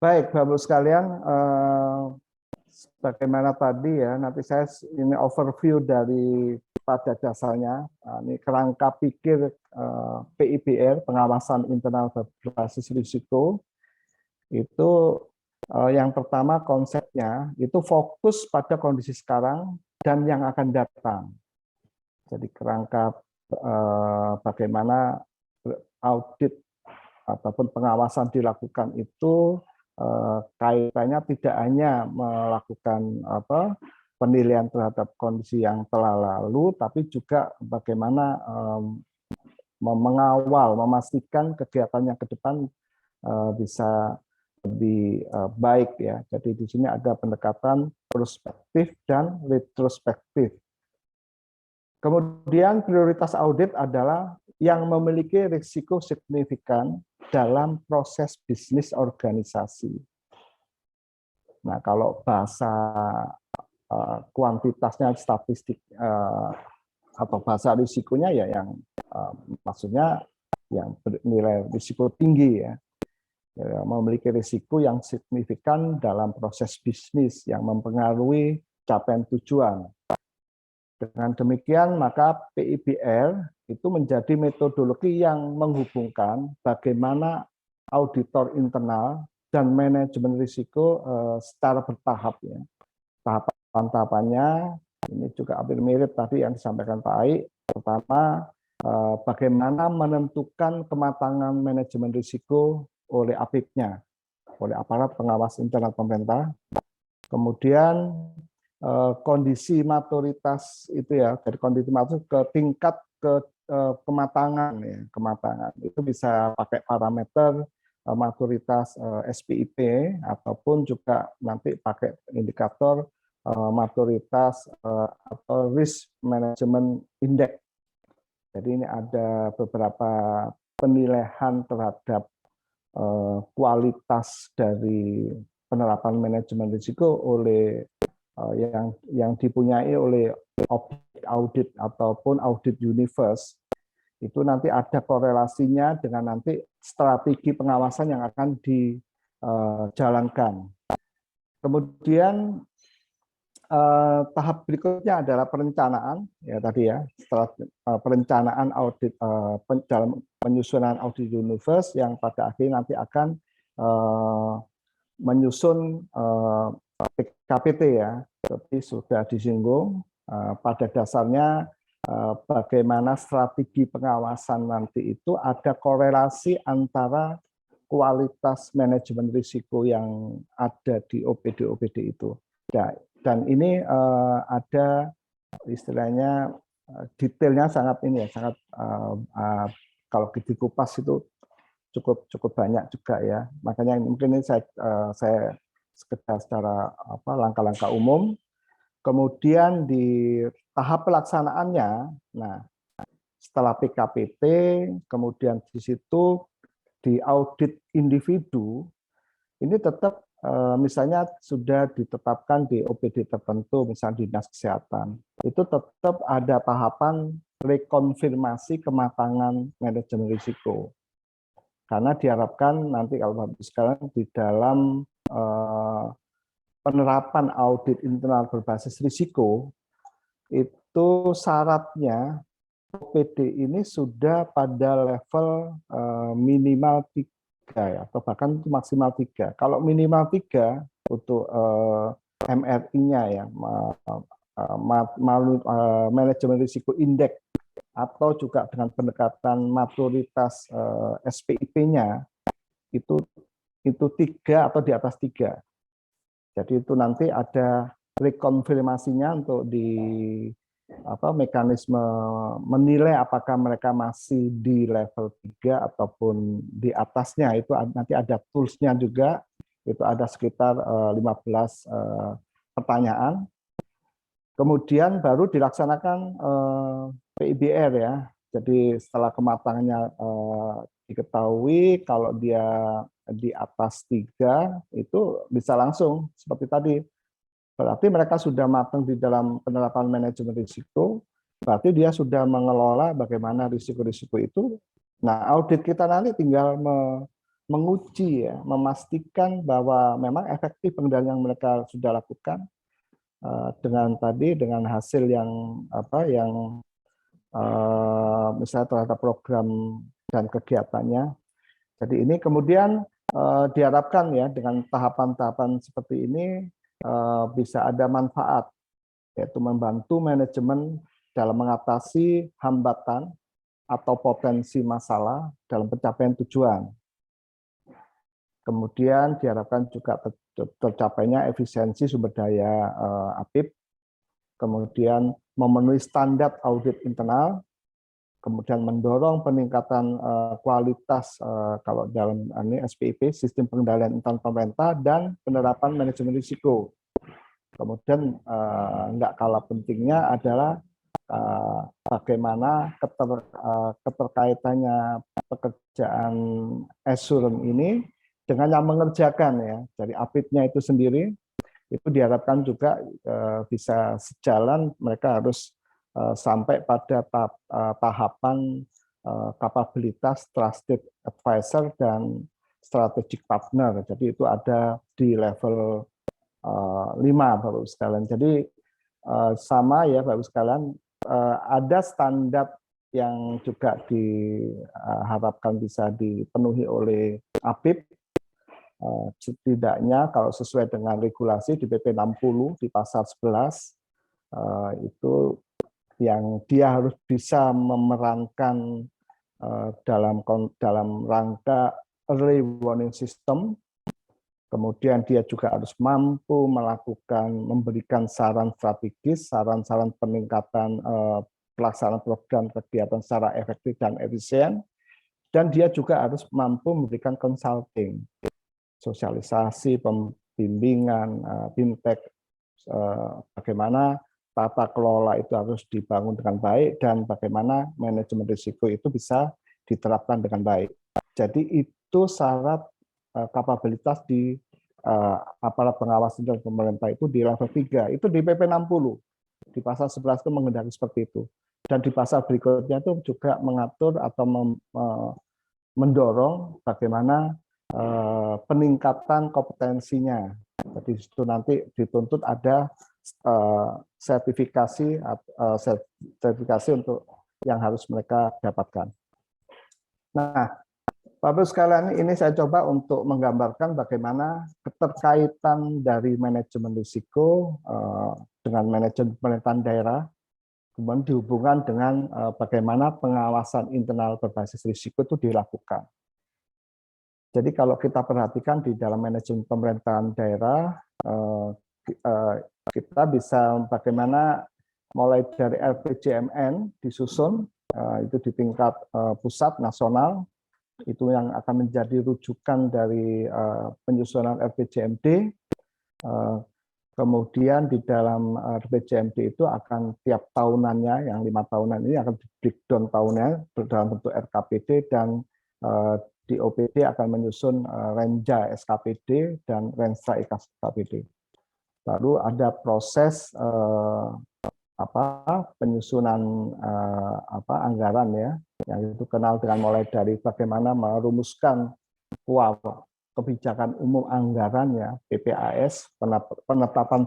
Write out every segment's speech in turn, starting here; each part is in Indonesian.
Baik, Bapak sekalian, bagaimana tadi ya, nanti saya ini overview dari pada dasarnya, ini kerangka pikir PIBR, pengawasan internal berbasis risiko, itu yang pertama konsepnya, itu fokus pada kondisi sekarang dan yang akan datang. Jadi kerangka bagaimana audit ataupun pengawasan dilakukan itu kaitannya tidak hanya melakukan penilaian terhadap kondisi yang telah lalu, tapi juga bagaimana mengawal, memastikan kegiatan yang ke depan bisa lebih baik ya. Jadi di sini ada pendekatan prospektif dan retrospektif. Kemudian prioritas audit adalah yang memiliki risiko signifikan dalam proses bisnis organisasi. Nah, kalau bahasa kuantitasnya statistik atau bahasa risikonya ya yang maksudnya yang bernilai risiko tinggi ya, memiliki risiko yang signifikan dalam proses bisnis yang mempengaruhi capaian tujuan. Dengan demikian, maka PIBR itu menjadi metodologi yang menghubungkan bagaimana auditor internal dan manajemen risiko secara bertahap. Ya. Tahapan-tahapannya ini juga hampir mirip tadi yang disampaikan Pak Ai. Pertama, bagaimana menentukan kematangan manajemen risiko oleh APIP-nya, oleh aparat pengawas internal pemerintah. Kemudian kondisi maturitas itu ya, dari kondisi maturitas ke tingkat kematangan ya, kematangan itu bisa pakai parameter maturitas SPIP ataupun juga nanti pakai indikator maturitas atau risk management index. Jadi ini ada beberapa penilaian terhadap kualitas dari penerapan manajemen risiko oleh yang dipunyai oleh audit ataupun audit universe, itu nanti ada korelasinya dengan nanti strategi pengawasan yang akan dijalankan. Kemudian tahap berikutnya adalah perencanaan, ya tadi ya, setelah perencanaan audit dalam penyusunan audit universe yang pada akhirnya nanti akan menyusun PKPT ya, seperti sudah disinggung. Pada dasarnya bagaimana strategi pengawasan nanti itu ada korelasi antara kualitas manajemen risiko yang ada di OPD-OPD itu. Dan ini ada istilahnya detailnya sangat ini ya, sangat kalau dikupas itu cukup banyak juga ya. Makanya mungkin ini saya sekedar secara langkah-langkah umum. Kemudian di tahap pelaksanaannya, nah setelah PKPT, kemudian di situ di audit individu, ini tetap misalnya sudah ditetapkan di OPD tertentu, misalnya Dinas Kesehatan, itu tetap ada tahapan rekonfirmasi kematangan manajemen risiko. Karena diharapkan nanti kalau Bapak sekalian di dalam penerapan audit internal berbasis risiko, itu syaratnya OPD ini sudah pada level minimal 3 ya, atau bahkan maksimal 3. Kalau minimal 3 untuk MRI-nya ya, manajemen risiko indeks, atau juga dengan pendekatan maturitas SPIP-nya, itu 3 atau di atas 3. Jadi itu nanti ada rekonfirmasinya untuk di mekanisme menilai apakah mereka masih di level 3 ataupun di atasnya. Itu nanti ada tools-nya juga, itu ada sekitar 15 pertanyaan. Kemudian baru dilaksanakan PIBR ya. Jadi setelah kematangannya diketahui, kalau dia di atas 3 itu bisa langsung seperti tadi. Berarti mereka sudah matang di dalam penerapan manajemen risiko, berarti dia sudah mengelola bagaimana risiko-risiko itu. Nah, audit kita nanti tinggal menguji ya, memastikan bahwa memang efektif pengendalian yang mereka sudah lakukan dengan hasil yang misalnya terhadap program dan kegiatannya. Jadi ini kemudian diharapkan ya dengan tahapan-tahapan seperti ini bisa ada manfaat, yaitu membantu manajemen dalam mengatasi hambatan atau potensi masalah dalam pencapaian tujuan. Kemudian diharapkan juga tercapainya efisiensi sumber daya APIP, kemudian memenuhi standar audit internal, kemudian mendorong peningkatan kualitas kalau dalam ini SPIP, sistem pengendalian internal pemerintah, dan penerapan manajemen risiko. Kemudian nggak kalah pentingnya adalah bagaimana keterkaitannya pekerjaan assurance ini dengan yang mengerjakan ya. Jadi APIP-nya itu sendiri itu diharapkan juga bisa sejalan, mereka harus sampai pada tahapan kapabilitas trusted advisor dan strategic partner. Jadi itu ada di level 5 Bapak Ibu sekalian. Jadi sama ya Bapak Ibu sekalian, ada standar yang juga diharapkan bisa dipenuhi oleh APIP. Setidaknya kalau sesuai dengan regulasi di PP 60 di pasal 11 itu yang dia harus bisa memerankan dalam rangka early warning system. Kemudian dia juga harus mampu memberikan saran strategis, saran-saran peningkatan pelaksanaan program kegiatan secara efektif dan efisien, dan dia juga harus mampu memberikan consulting, sosialisasi, pembimbingan, fintech, bagaimana tata kelola itu harus dibangun dengan baik, dan bagaimana manajemen risiko itu bisa diterapkan dengan baik. Jadi itu syarat kapabilitas di aparat pengawas dan pemerintah itu di level 3. Itu di PP 60. Di pasal 11 itu mengendaki seperti itu. Dan di pasal berikutnya itu juga mengatur atau mendorong bagaimana peningkatan kompetensinya. Jadi itu nanti dituntut ada sertifikasi untuk yang harus mereka dapatkan. Nah, Bapak sekalian, ini saya coba untuk menggambarkan bagaimana keterkaitan dari manajemen risiko dengan manajemen pemerintahan daerah, kemudian dihubungkan dengan bagaimana pengawasan internal berbasis risiko itu dilakukan. Jadi kalau kita perhatikan di dalam manajemen pemerintahan daerah, kita bisa bagaimana mulai dari RPJMN disusun, itu di tingkat pusat, nasional, itu yang akan menjadi rujukan dari penyusunan RPJMD. Kemudian di dalam RPJMD itu akan tiap tahunannya, yang 5 tahunan ini akan di breakdown tahunnya dalam bentuk RKPD, dan di OPD akan menyusun Renja SKPD dan Renstra SKPD. Lalu ada proses penyusunan anggaran ya, yang itu kenal dengan mulai dari bagaimana merumuskan kebijakan umum anggaran ya, PPAS, penetapan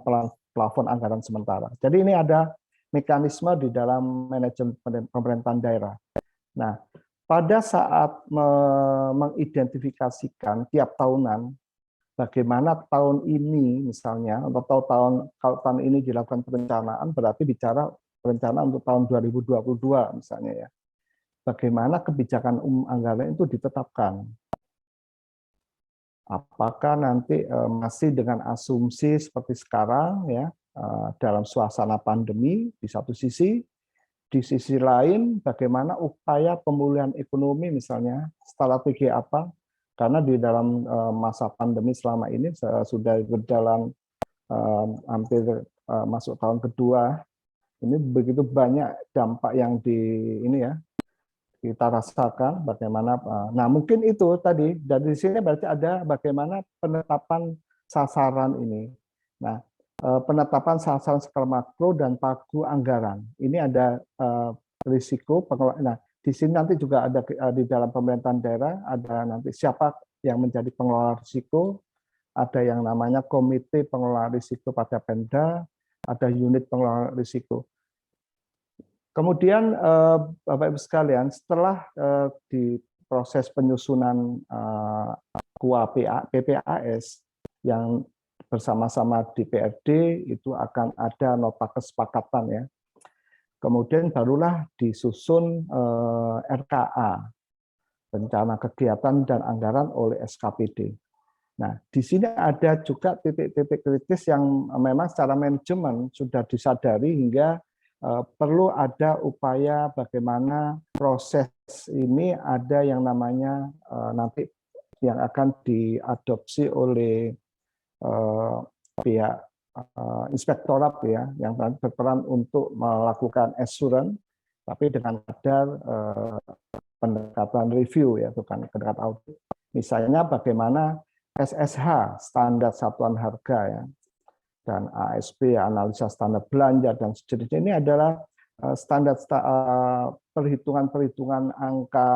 plafon anggaran sementara. Jadi ini ada mekanisme di dalam manajemen pemerintahan daerah. Nah, pada saat mengidentifikasikan tiap tahunan, bagaimana tahun ini misalnya, atau kalau tahun ini dilakukan perencanaan, berarti bicara perencanaan untuk tahun 2022 misalnya ya. Bagaimana kebijakan umum anggaran itu ditetapkan? Apakah nanti masih dengan asumsi seperti sekarang ya, dalam suasana pandemi di satu sisi, di sisi lain bagaimana upaya pemulihan ekonomi misalnya, strategi apa? Karena di dalam masa pandemi selama ini sudah berjalan hampir masuk tahun kedua, ini begitu banyak dampak yang kita rasakan bagaimana. Nah, mungkin itu tadi dari sini berarti ada bagaimana penetapan sasaran ini. Nah, penetapan sasaran skala makro dan pagu anggaran. Ini ada risiko pengelolaan. Nah, di sini nanti juga ada di dalam pemerintahan daerah ada nanti siapa yang menjadi pengelola risiko, ada yang namanya komite pengelola risiko pada Pemda, ada unit pengelola risiko. Kemudian Bapak Ibu sekalian, setelah di proses penyusunan KUA PPAS yang bersama-sama DPRD itu akan ada nota kesepakatan ya. Kemudian barulah disusun RKA, rencana kegiatan dan anggaran oleh SKPD. Nah, di sini ada juga titik-titik kritis yang memang secara manajemen sudah disadari hingga perlu ada upaya bagaimana proses ini ada yang namanya nanti yang akan diadopsi oleh pihak inspektorat ya, yang berperan untuk melakukan assurance, tapi dengan kadar pendekatan review ya, bukan pendekatan audit. Misalnya bagaimana SSH, standar satuan harga ya, dan ASP, analisa standar belanja dan sejenisnya, ini adalah standar perhitungan-perhitungan angka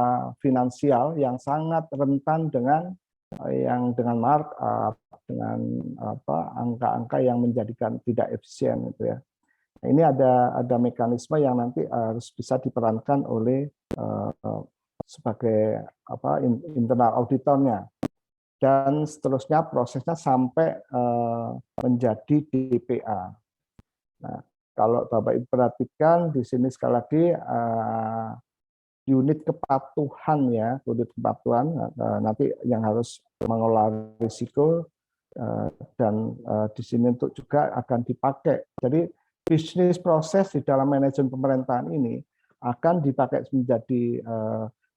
finansial yang sangat rentan dengan markup, dengan angka-angka yang menjadikan tidak efisien gitu ya. Nah, ini ada mekanisme yang nanti harus bisa diperankan oleh sebagai internal auditornya. Dan seterusnya prosesnya sampai menjadi DPA. Nah, kalau Bapak Ibu perhatikan di sini sekali lagi unit kepatuhan ya, unit kepatuhan nanti yang harus mengelola risiko dan di sini untuk juga akan dipakai. Jadi bisnis proses di dalam manajemen pemerintahan ini akan dipakai menjadi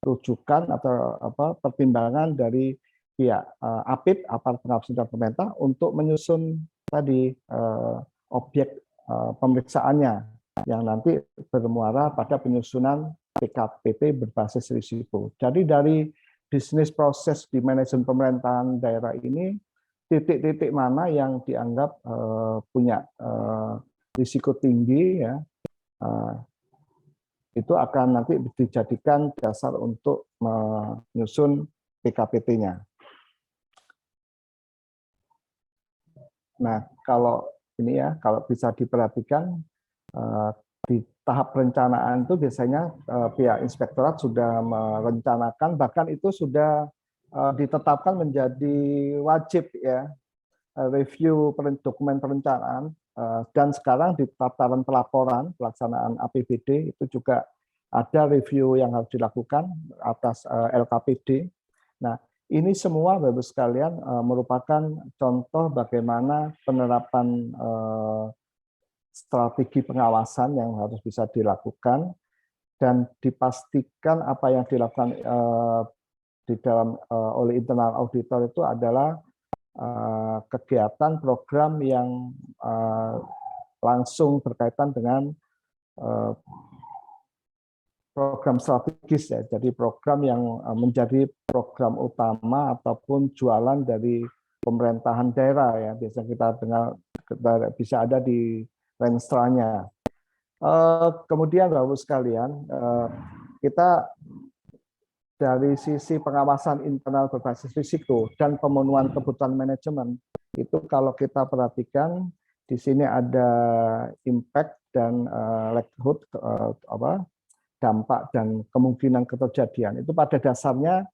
rujukan atau pertimbangan dari pihak APIP, aparat pengawas internal pemerintah, untuk menyusun tadi objek pemeriksaannya yang nanti bermuara pada penyusunan PKPT berbasis risiko. Jadi dari bisnis proses di manajemen pemerintahan daerah ini, titik-titik mana yang dianggap punya risiko tinggi ya, itu akan nanti dijadikan dasar untuk menyusun PKPT-nya. Nah, kalau ini ya, kalau bisa diperhatikan di tahap perencanaan itu biasanya pihak inspektorat sudah merencanakan, bahkan itu sudah ditetapkan menjadi wajib ya, review dokumen perencanaan, dan sekarang di tataran pelaporan pelaksanaan APBD itu juga ada review yang harus dilakukan atas LKPD. Nah, ini semua Bapak-Ibu sekalian merupakan contoh bagaimana penerapan strategi pengawasan yang harus bisa dilakukan dan dipastikan apa yang dilakukan di dalam oleh internal auditor itu adalah kegiatan program yang langsung berkaitan dengan program strategis ya, jadi program yang menjadi program utama ataupun jualan dari pemerintahan daerah ya, biasanya kita dengar bisa ada di Renstra-nya. Kemudian Bapak-Ibu sekalian, kita dari sisi pengawasan internal berbasis risiko dan pemenuhan kebutuhan manajemen, itu kalau kita perhatikan di sini ada impact dan likelihood dampak dan kemungkinan keterjadian. Itu pada dasarnya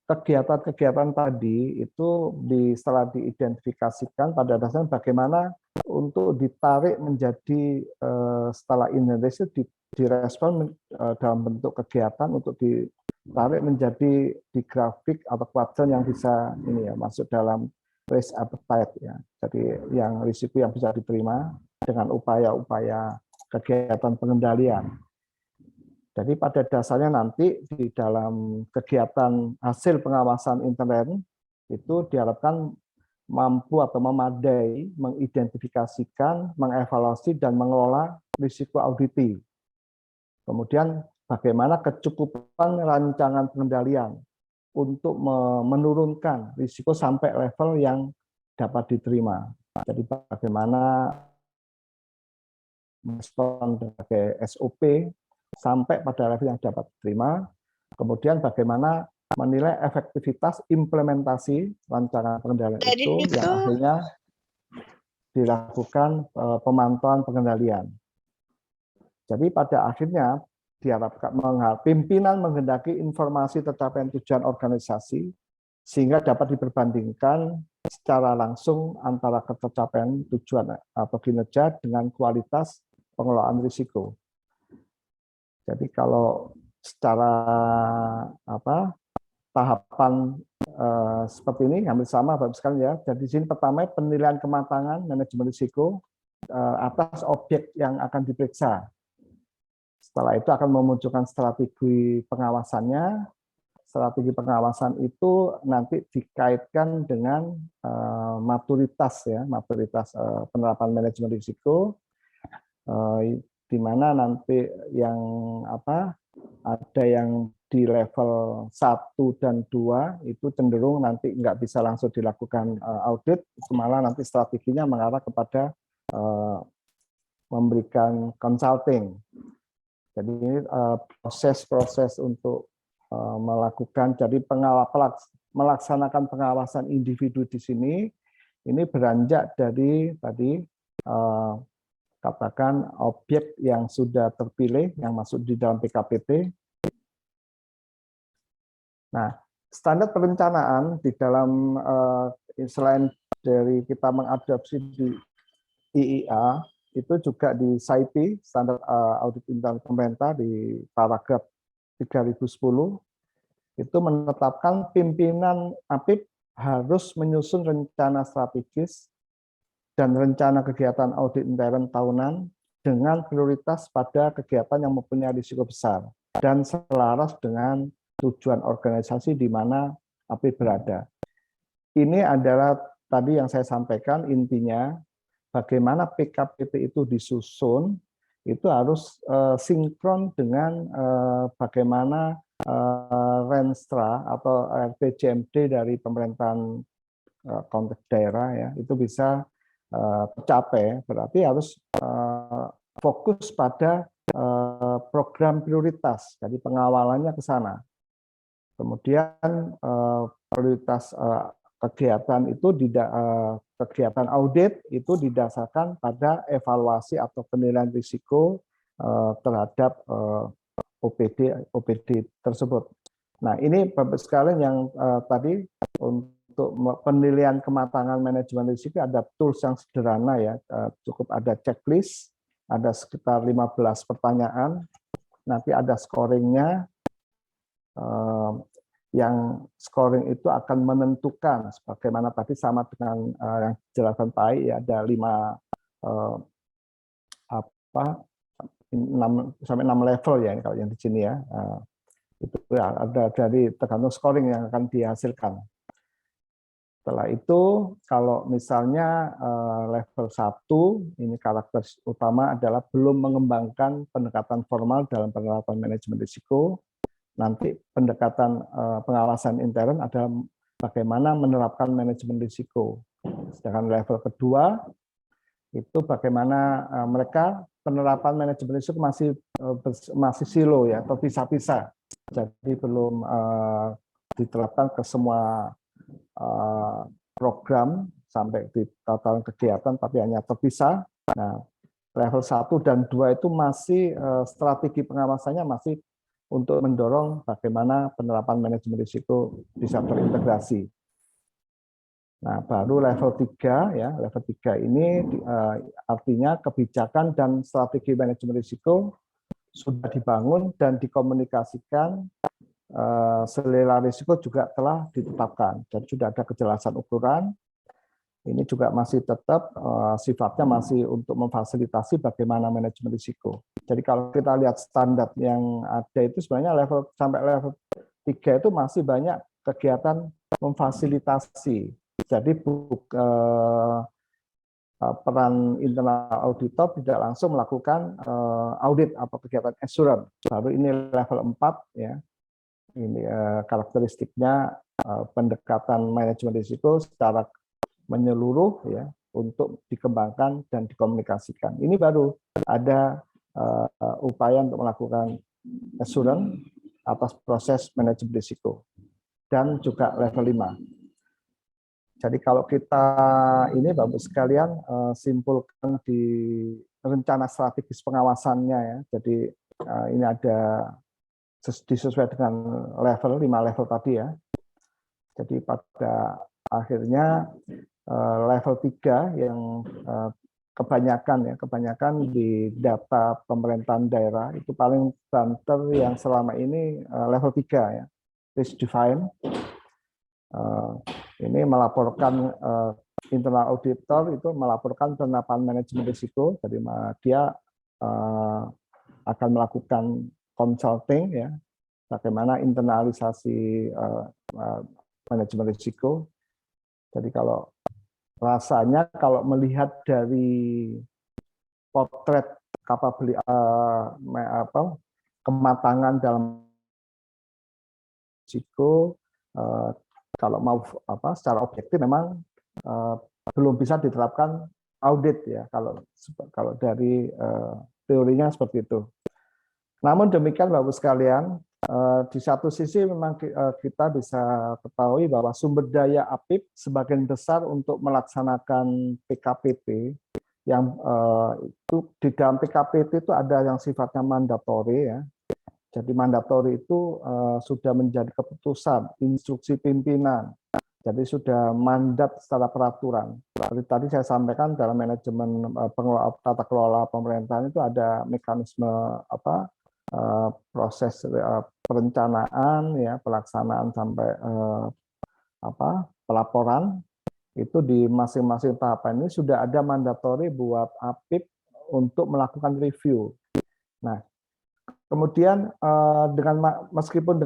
kegiatan-kegiatan tadi itu setelah diidentifikasikan pada dasarnya bagaimana untuk ditarik menjadi setelah Indonesia direspon dalam bentuk kegiatan untuk ditarik menjadi di grafik atau kuadran yang bisa ini ya masuk dalam risk appetite ya. Jadi yang risiko yang bisa diterima dengan upaya-upaya kegiatan pengendalian. Jadi pada dasarnya nanti di dalam kegiatan hasil pengawasan intern itu diharapkan mampu atau memadai mengidentifikasikan, mengevaluasi dan mengelola risiko auditi. Kemudian bagaimana kecukupan rancangan pengendalian untuk menurunkan risiko sampai level yang dapat diterima. Jadi bagaimana respon sebagai SOP sampai pada level yang dapat diterima, kemudian bagaimana menilai efektivitas implementasi rancangan pengendalian itu yang akhirnya dilakukan pemantauan pengendalian. Jadi pada akhirnya diharapkan pimpinan menghendaki informasi tercapaian tujuan organisasi sehingga dapat diperbandingkan secara langsung antara tercapaian tujuan atau kinerja dengan kualitas pengelolaan risiko. Jadi kalau secara tahapan seperti ini hampir sama Bapak sekalian ya. Jadi di sini pertama penilaian kematangan manajemen risiko atas objek yang akan diperiksa. Setelah itu akan memunculkan strategi pengawasannya. Strategi pengawasan itu nanti dikaitkan dengan maturitas ya, maturitas penerapan manajemen risiko, di mana nanti yang ada yang di level 1 dan 2 itu cenderung nanti nggak bisa langsung dilakukan audit, itu malah nanti strateginya mengarah kepada memberikan consulting. Jadi ini proses-proses untuk melakukan, jadi melaksanakan pengawasan individu di sini, ini beranjak dari tadi katakan objek yang sudah terpilih, yang masuk di dalam PKPT. Nah, standar perencanaan di dalam selain dari kita mengadopsi di IIA, itu juga di SAIPI, Standar Audit Internal Pemerintah di paragraf 3010, itu menetapkan pimpinan APIP harus menyusun rencana strategis dan rencana kegiatan audit intern tahunan dengan prioritas pada kegiatan yang mempunyai risiko besar dan selaras dengan tujuan organisasi di mana APIP berada. Ini adalah tadi yang saya sampaikan intinya, bagaimana PKPT itu disusun, itu harus sinkron dengan bagaimana Renstra atau RPJMD dari pemerintahan konteks daerah ya, itu bisa tercapai. Berarti harus fokus pada program prioritas, jadi pengawalannya ke sana. Kemudian prioritas kegiatan itu kegiatan audit itu didasarkan pada evaluasi atau penilaian risiko terhadap OPD tersebut. Nah, ini Bapak sekalian yang tadi untuk penilaian kematangan manajemen risiko ada tools yang sederhana ya, cukup ada checklist, ada sekitar 15 pertanyaan, nanti ada scoringnya. Yang scoring itu akan menentukan sebagaimana tadi sama dengan yang dijelaskan Pak Ai, ada 6 sampai 6 level ya kalau yang di sini ya. Itu ya, ada dari tergantung scoring yang akan dihasilkan. Setelah itu kalau misalnya level 1 ini karakter utama adalah belum mengembangkan pendekatan formal dalam penerapan manajemen risiko. Nanti pendekatan pengawasan intern adalah bagaimana menerapkan manajemen risiko. Sedangkan level kedua itu bagaimana mereka penerapan manajemen risiko masih silo ya, atau pisah-pisah. Jadi belum diterapkan ke semua program sampai di total kegiatan, tapi hanya terpisah. Nah, level 1 dan 2 itu masih strategi pengawasannya masih untuk mendorong bagaimana penerapan manajemen risiko bisa terintegrasi. Nah, baru level 3 ya, level 3 ini artinya kebijakan dan strategi manajemen risiko sudah dibangun dan dikomunikasikan, selera risiko juga telah ditetapkan dan sudah ada kejelasan ukuran. Ini juga masih tetap sifatnya masih untuk memfasilitasi bagaimana manajemen risiko. Jadi kalau kita lihat standar yang ada itu sebenarnya level sampai level 3 itu masih banyak kegiatan memfasilitasi. Jadi peran internal auditor tidak langsung melakukan audit atau kegiatan assurance. Baru ini level 4 ya. Ini karakteristiknya pendekatan manajemen risiko secara menyeluruh ya untuk dikembangkan dan dikomunikasikan. Ini baru ada upaya untuk melakukan assurance atas proses manajemen risiko. dan juga level 5. Jadi kalau kita ini Bapak sekalian simpulkan di rencana strategis pengawasannya ya. Jadi ini ada disesuaikan dengan level 5 level tadi ya. Jadi pada akhirnya level 3 yang kebanyakan di data pemerintahan daerah itu paling banter yang selama ini level 3 ya. Risk define. Ini melaporkan internal auditor itu melaporkan penerapan manajemen risiko, jadi dia akan melakukan consulting ya, bagaimana internalisasi manajemen risiko. Jadi kalau rasanya kalau melihat dari potret kematangan dalam risiko, kalau mau secara objektif memang belum bisa diterapkan audit ya kalau dari teorinya seperti itu. Namun demikian Bapak sekalian, di satu sisi memang kita bisa ketahui bahwa sumber daya APIP sebagian besar untuk melaksanakan PKPT yang itu di dalam PKPT itu ada yang sifatnya mandatori ya. Jadi mandatori itu sudah menjadi keputusan, instruksi pimpinan. Jadi sudah mandat secara peraturan. Seperti tadi saya sampaikan dalam manajemen tata kelola pemerintahan itu ada mekanisme proses perencanaan ya, pelaksanaan sampai pelaporan itu di masing-masing tahapan ini sudah ada mandatori buat APIP untuk melakukan review. Nah, kemudian meskipun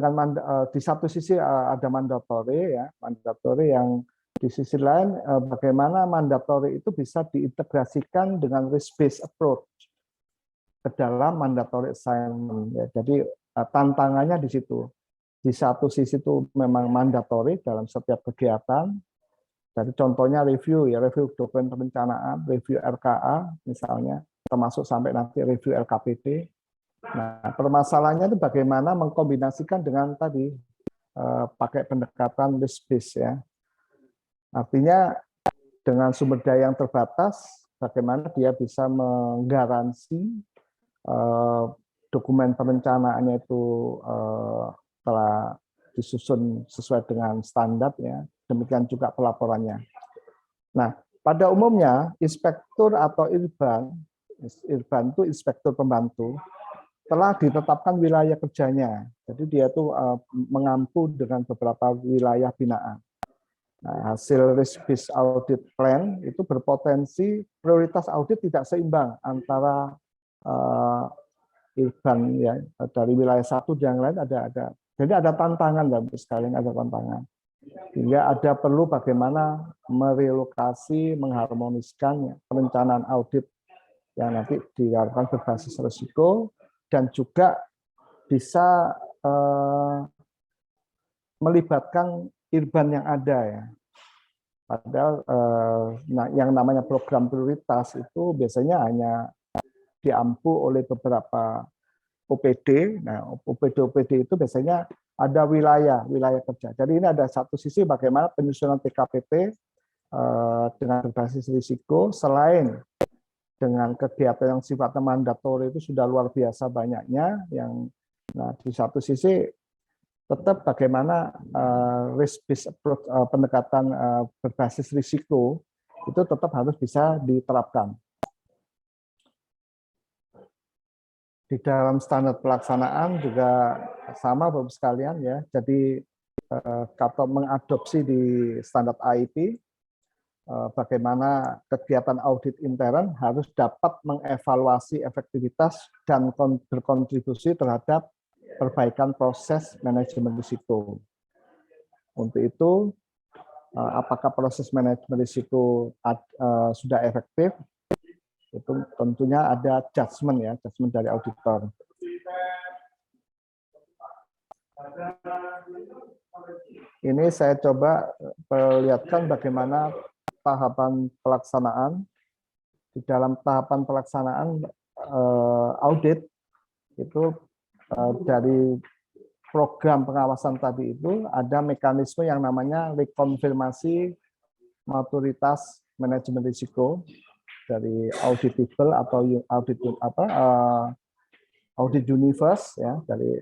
di satu sisi ada mandatori ya, mandatori yang di sisi lain bagaimana mandatori itu bisa diintegrasikan dengan risk-based approach ke dalam mandatory assignment ya. Jadi tantangannya di situ. Di satu sisi itu memang mandatori dalam setiap kegiatan. Jadi contohnya review ya, review dokumen perencanaan, review RKA misalnya, termasuk sampai nanti review LKPD. Nah, permasalahannya itu bagaimana mengkombinasikan dengan tadi pakai pendekatan risk based ya. Artinya dengan sumber daya yang terbatas, bagaimana dia bisa menggaransi dokumen perencanaannya itu telah disusun sesuai dengan standar ya. Demikian juga pelaporannya. Nah, pada umumnya inspektur atau irban itu inspektur pembantu telah ditetapkan wilayah kerjanya. Jadi dia itu mengampu dengan beberapa wilayah binaan. Nah, hasil risk-based audit plan itu berpotensi prioritas audit tidak seimbang antara irban ya, dari wilayah satu dan yang lain ada. Jadi ada tantangan Bapak sekalian, ada tantangan. Hingga ada perlu bagaimana merelokasi, mengharmoniskan ya, perencanaan audit yang nanti dilakukan berbasis risiko dan juga bisa melibatkan irban yang ada ya. Padahal yang namanya program prioritas itu biasanya hanya diampu oleh beberapa OPD. Nah, OPD itu biasanya ada wilayah kerja. Jadi ini ada satu sisi bagaimana penyusunan PKPT dengan berbasis risiko, selain dengan kegiatan yang sifatnya mandatori itu sudah luar biasa banyaknya. Nah, di satu sisi tetap bagaimana risk-based approach, pendekatan berbasis risiko itu tetap harus bisa diterapkan. Di dalam standar pelaksanaan juga sama Bapak sekalian ya. Jadi kalau mengadopsi di standar AIP, bagaimana kegiatan audit intern harus dapat mengevaluasi efektivitas dan berkontribusi terhadap perbaikan proses manajemen risiko. Untuk itu, apakah proses manajemen risiko sudah efektif? Itu tentunya ada judgement ya, judgement dari auditor. Ini saya coba perlihatkan bagaimana tahapan pelaksanaan. Di dalam tahapan pelaksanaan audit itu dari program pengawasan tadi itu ada mekanisme yang namanya rekonfirmasi maturitas manajemen risiko dari auditable atau audit universe ya, dari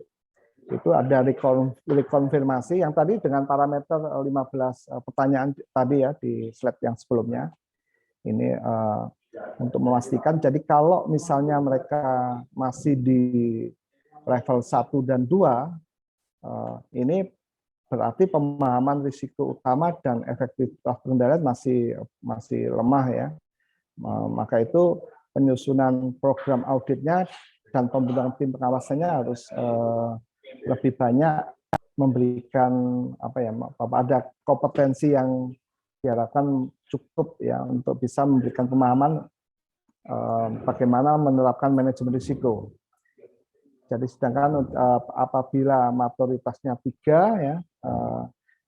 itu ada rekonfirmasi yang tadi dengan parameter 15 pertanyaan tadi ya di slide yang sebelumnya. Ini untuk memastikan, jadi kalau misalnya mereka masih di level 1 dan 2, ini berarti pemahaman risiko utama dan efektivitas pengendalian masih lemah ya. Maka itu penyusunan program auditnya dan pembentukan tim pengawasannya harus lebih banyak memberikan ada kompetensi yang diharapkan cukup ya untuk bisa memberikan pemahaman bagaimana menerapkan manajemen risiko. Jadi sedangkan apabila maturitasnya 3 ya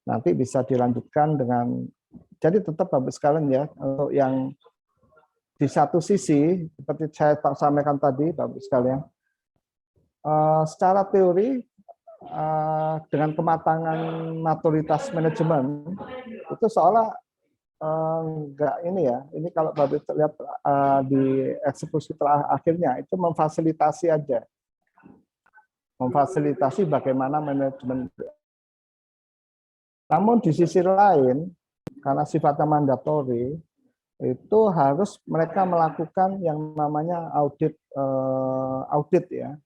nanti bisa dilanjutkan dengan, jadi tetap Bapak sekalian ya, untuk yang di satu sisi seperti saya sampaikan tadi Bapak sekalian, secara teori dengan kematangan maturitas manajemen itu seolah enggak ini ya, ini kalau Bapak lihat di eksekusi akhirnya itu memfasilitasi aja, memfasilitasi bagaimana manajemen. Namun di sisi lain karena sifatnya mandatori itu harus mereka melakukan yang namanya audit ya.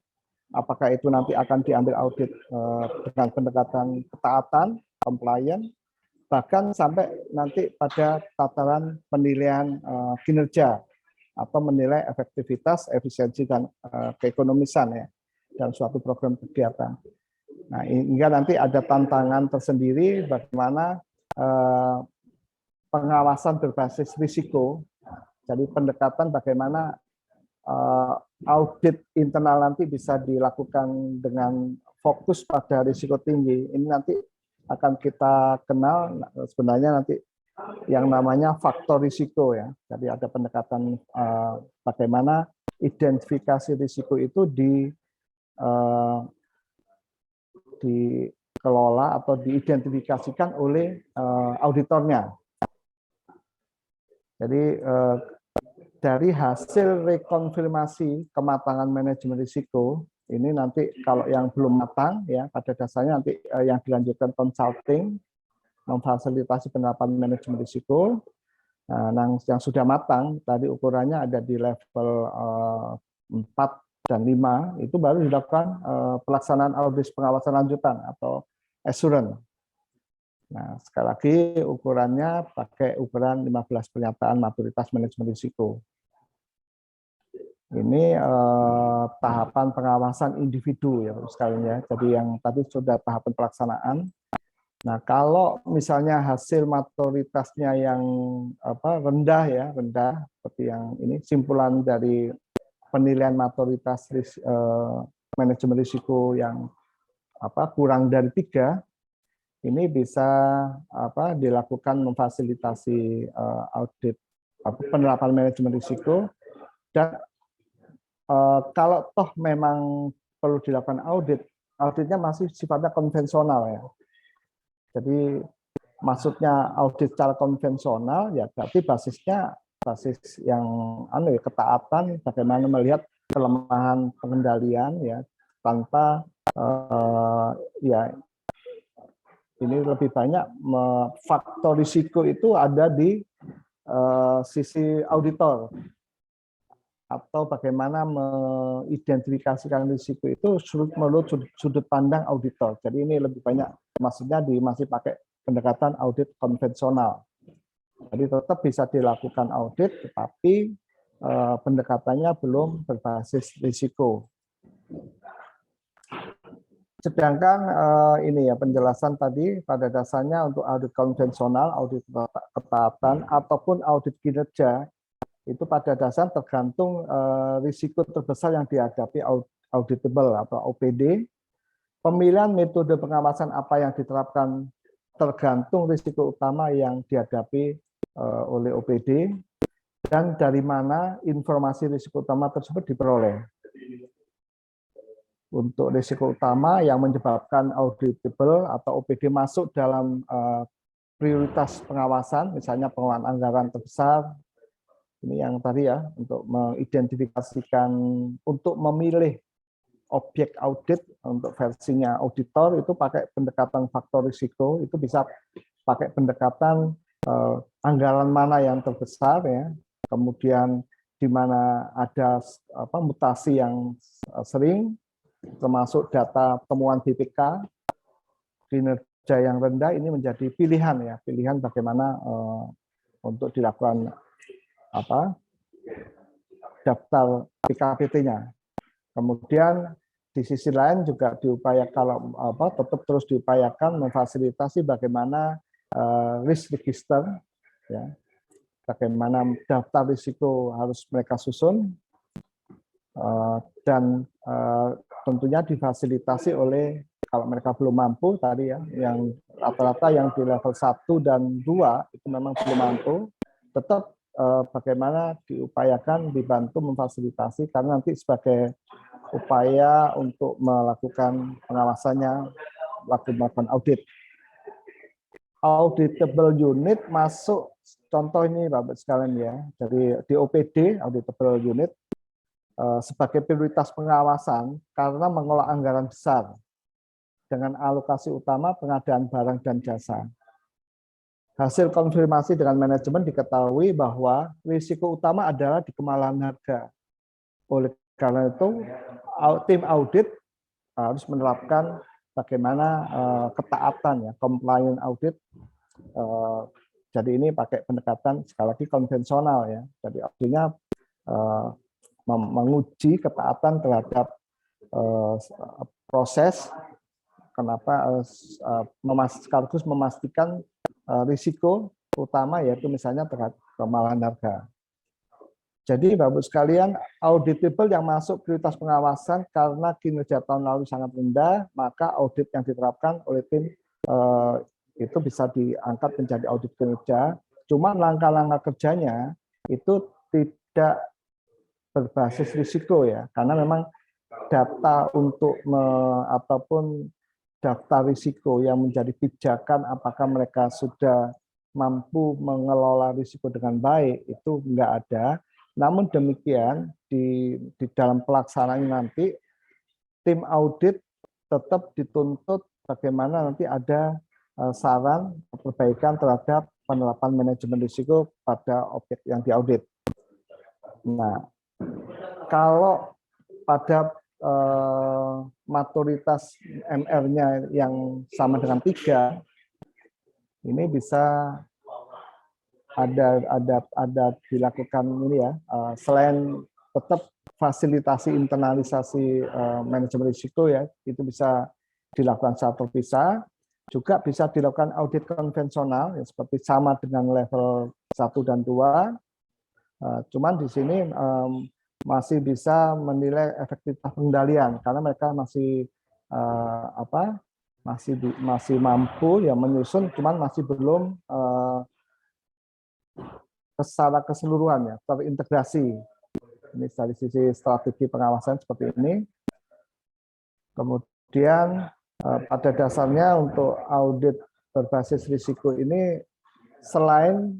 Apakah itu nanti akan diambil audit dengan pendekatan ketaatan, compliance, bahkan sampai nanti pada tataran penilaian kinerja atau menilai efektivitas, efisiensi dan keekonomisan ya dan suatu program kegiatan. Nah, hingga nanti ada tantangan tersendiri bagaimana pengawasan berbasis risiko. Jadi pendekatan bagaimana audit internal nanti bisa dilakukan dengan fokus pada risiko tinggi. Ini nanti akan kita kenal sebenarnya nanti yang namanya faktor risiko ya. Jadi ada pendekatan bagaimana identifikasi risiko itu dikelola atau diidentifikasikan oleh auditornya. Jadi dari hasil rekonfirmasi kematangan manajemen risiko ini nanti kalau yang belum matang ya pada dasarnya nanti yang dilanjutkan consulting memfasilitasi penerapan manajemen risiko. Nah, yang sudah matang tadi ukurannya ada di level 4 dan 5 itu baru dilakukan pelaksanaan audit pengawasan lanjutan atau assurance. Nah, sekali lagi ukurannya pakai ukuran 15 pernyataan maturitas manajemen risiko. Ini tahapan pengawasan individu ya sekalian ya. Jadi yang tadi sudah tahapan pelaksanaan. Nah, kalau misalnya hasil maturitasnya yang rendah ya, rendah seperti yang ini simpulan dari penilaian maturitas manajemen risiko yang kurang dari 3, ini bisa dilakukan memfasilitasi audit penerapan manajemen risiko dan kalau toh memang perlu dilakukan auditnya masih sifatnya konvensional ya. Jadi maksudnya audit secara konvensional ya berarti basisnya basis yang ketaatan, bagaimana melihat kelemahan pengendalian ya tanpa ya ini lebih banyak faktor risiko itu ada di sisi auditor atau bagaimana mengidentifikasikan risiko itu menurut sudut pandang auditor. Jadi ini lebih banyak maksudnya masih pakai pendekatan audit konvensional. Jadi tetap bisa dilakukan audit tetapi pendekatannya belum berbasis risiko. Sedangkan ini ya penjelasan tadi pada dasarnya untuk audit konvensional, audit ketaatan ataupun audit kinerja itu pada dasar tergantung risiko terbesar yang dihadapi auditable atau OPD. Pemilihan metode pengawasan apa yang diterapkan tergantung risiko utama yang dihadapi oleh OPD dan dari mana informasi risiko utama tersebut diperoleh. Untuk risiko utama yang menyebabkan auditable atau OPD masuk dalam prioritas pengawasan, misalnya pengelolaan anggaran terbesar, ini yang tadi ya, untuk mengidentifikasikan, untuk memilih objek audit untuk versinya auditor itu pakai pendekatan faktor risiko, itu bisa pakai pendekatan anggaran mana yang terbesar ya, kemudian di mana ada mutasi yang sering, termasuk data temuan BPK, kinerja yang rendah, ini menjadi pilihan ya, pilihan bagaimana untuk dilakukan daftar PKPT-nya. Kemudian di sisi lain juga diupayakan tetap terus diupayakan memfasilitasi bagaimana risk register ya, bagaimana daftar risiko harus mereka susun dan tentunya difasilitasi oleh, kalau mereka belum mampu tadi ya, yang rata-rata yang di level 1 dan 2 itu memang belum mampu, tetap bagaimana diupayakan dibantu memfasilitasi, karena nanti sebagai upaya untuk melakukan pengawasannya waktu melakukan audit. Auditable unit masuk, contoh ini Bapak sekalian ya, dari di OPD, auditable unit, sebagai prioritas pengawasan karena mengelola anggaran besar dengan alokasi utama pengadaan barang dan jasa. Hasil konfirmasi dengan manajemen diketahui bahwa risiko utama adalah di kemahalan harga. Oleh karena itu, tim audit harus menerapkan bagaimana ketaatan ya, compliant audit. Jadi ini pakai pendekatan sekali lagi konvensional ya. Jadi artinya menguji ketaatan terhadap proses, kenapa sekaligus memastikan risiko utama, yaitu misalnya terhadap kemahalan harga. Jadi Bapak sekalian, auditable yang masuk prioritas pengawasan karena kinerja tahun lalu sangat rendah, maka audit yang diterapkan oleh tim itu bisa diangkat menjadi audit kinerja. Cuma langkah-langkah kerjanya itu tidak berbasis risiko ya, karena memang data untuk ataupun daftar risiko yang menjadi pijakan apakah mereka sudah mampu mengelola risiko dengan baik itu enggak ada. Namun demikian di dalam pelaksanaan nanti tim audit tetap dituntut bagaimana nanti ada saran perbaikan terhadap penerapan manajemen risiko pada objek yang diaudit. Nah, kalau pada maturitas MR-nya yang sama dengan 3, ini bisa ada dilakukan ini ya, selain tetap fasilitasi internalisasi manajemen risiko ya, itu bisa dilakukan secara terpisah, juga bisa dilakukan audit konvensional ya, seperti sama dengan level 1 dan 2. Cuman di sini masih bisa menilai efektivitas pengendalian karena mereka masih masih mampu ya menyusun, cuman masih belum secara keseluruhan ya terintegrasi. Ini dari sisi strategi pengawasan seperti ini. Kemudian pada dasarnya untuk audit berbasis risiko ini selain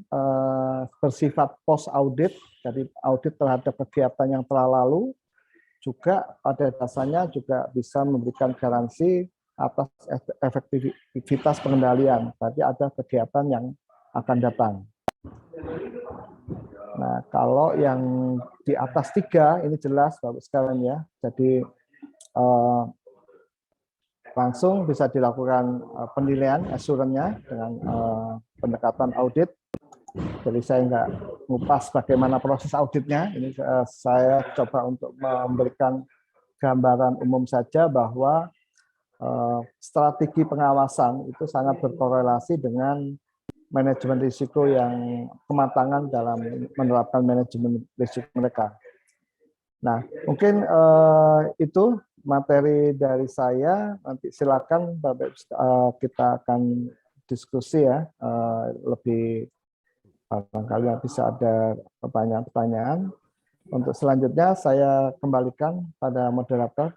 bersifat post audit, jadi audit terhadap kegiatan yang telah lalu, juga pada dasarnya juga bisa memberikan garansi atas efektivitas pengendalian. Berarti ada kegiatan yang akan datang. Nah, kalau yang di atas 3 ini jelas Bapak sekalian ya. Jadi langsung bisa dilakukan penilaian assurance-nya dengan pendekatan audit. Jadi saya nggak ngupas bagaimana proses auditnya. Ini saya coba untuk memberikan gambaran umum saja bahwa strategi pengawasan itu sangat berkorelasi dengan manajemen risiko yang kematangan dalam menerapkan manajemen risiko mereka. Nah, mungkin itu materi dari saya. Nanti silakan Bapak, kita akan diskusi ya, lebih barangkali bisa ada pertanyaan-pertanyaan. Untuk selanjutnya saya kembalikan pada moderator.